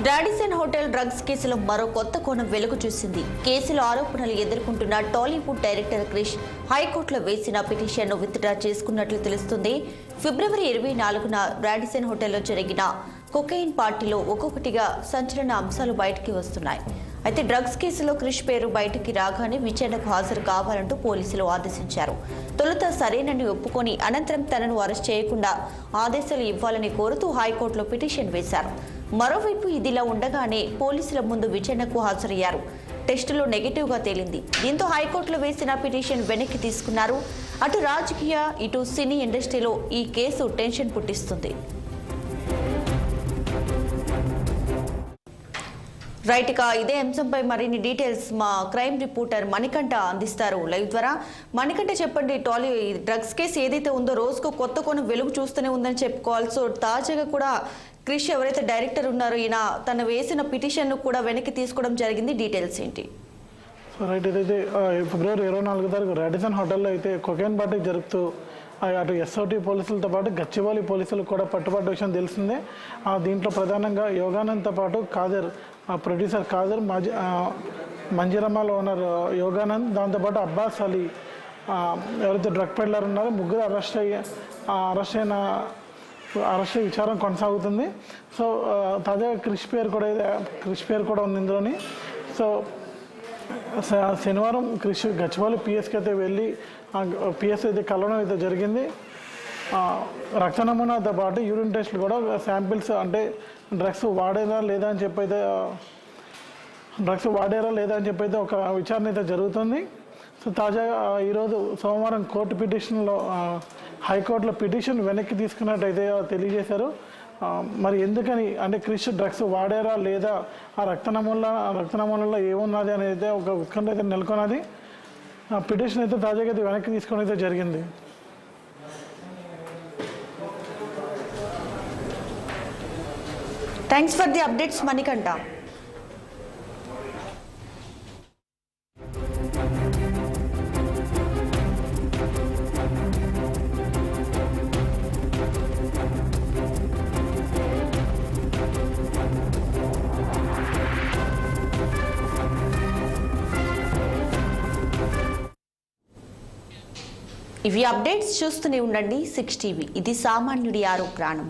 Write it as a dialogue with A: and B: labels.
A: Radisson hotel drugs కేసులో మరో కొత్త కోణం వెలుగు చూసింది. కేసులో ఆరోపణలు ఎదుర్కొంటున్న టాలీవుడ్ డైరెక్టర్ క్రిష్ హైకోర్టులో వేసిన పిటిషన్ను విత్డ్రా చేసుకున్నట్లు తెలుస్తుంది. ఫిబ్రవరి 24న రాడిసన్ హోటల్లో జరిగిన కొకైన్ పార్టీలో ఒక్కొక్కటిగా సంచలన అంశాలు బయటికి వస్తున్నాయి. అయితే డ్రగ్స్ కేసులో క్రిష్ పేరు బయటికి రాగానే విచారణకు హాజరు కావాలంటూ పోలీసులు ఆదేశించారు. తొలుత సరేనని ఒప్పుకొని అనంతరం తనను అరెస్ట్ చేయకుండా ఆదేశాలు ఇవ్వాలని కోరుతూ హైకోర్టులో పిటిషన్ వేశారు. మరోవైపు ఇదిలా ఉండగానే పోలీసుల ముందు విచారణకు హాజరయ్యారు. టెస్టులో నెగిటివ్గా తేలింది. దీంతో హైకోర్టులో వేసిన పిటిషన్ వెనక్కి తీసుకున్నారు. అటు రాజకీయ ఇటు సినీ ఇండస్ట్రీలో ఈ కేసు టెన్షన్ పుట్టిస్తుంది. రైట్, ఇక ఇదే అంశంపై మరిన్ని డీటెయిల్స్ మా క్రైమ్ రిపోర్టర్ మణికంఠ అందిస్తారు లైవ్ ద్వారా. మణికంఠ చెప్పండి, డ్రగ్స్ కేసు ఏదైతే ఉందో రోజుకు కొత్త కోణం వెలుగు చూస్తూనే ఉందని చెప్పుకోవాలి. సో తాజాగా కూడా క్రిష్ ఎవరైతే డైరెక్టర్ ఉన్నారో ఈయన తను వేసిన పిటిషన్ను కూడా వెనక్కి తీసుకోవడం జరిగింది. డీటెయిల్స్ ఏంటి?
B: సో రైట్, ఇదైతే ఫిబ్రవరి 24 తారీఖు రాడిసన్ హోటల్లో అయితే కొకైన్ పార్టీ జరుపుతూ అటు ఎస్ఓటీ పోలీసులతో పాటు గచ్చిబౌలి పోలీసులు కూడా పట్టుబడ్డ విషయం తెలిసిందే. దీంట్లో ప్రధానంగా యోగానంద్తో పాటు కాదర్, ప్రొడ్యూసర్ కాదర్, మంజిరమాల్ ఓనర్ యోగానంద్, దాంతోపాటు అబ్బాస్ అలీ ఎవరైతే డ్రగ్ పెడ్లర్ ఉన్నారో ముగ్గురు అరెస్ట్ అయ్యే విచారం కొనసాగుతుంది. సో తాజాగా క్రిష్ పేరు కూడా ఉంది ఇందులోని. సో శనివారం క్రిష్ గచ్చిబౌలి పిఎస్కి అయితే వెళ్ళి పిఎస్ అయితే కలవడం అయితే జరిగింది. రక్త నమూనాతో పాటు యూరిన్ టెస్ట్లు కూడా శాంపిల్స్, అంటే డ్రగ్స్ వాడారా లేదా అని చెప్పైతే ఒక విచారణ అయితే జరుగుతుంది. సో తాజాగా ఈరోజు సోమవారం హైకోర్టులో పిటిషన్ వెనక్కి తీసుకున్నట్టయితే తెలియజేశారు. మరి ఎందుకని, అంటే క్రిష్ డ్రగ్స్ వాడారా లేదా, ఆ రక్త నమూనాలో ఏమున్నది అనేది అయితే ఒక ఉత్కంఠ అయితే నెలకొన్నది. పిటిషన్ అయితే తాజాగా అయితే వెనక్కి తీసుకోవడం అయితే జరిగింది.
A: Thanks for the updates Manikanta. ఇవి అప్డేట్స్ చూస్తూనే ఉండండి 6 టీవీ. ఇది సామాన్యుడి ఆరో ప్రాణం.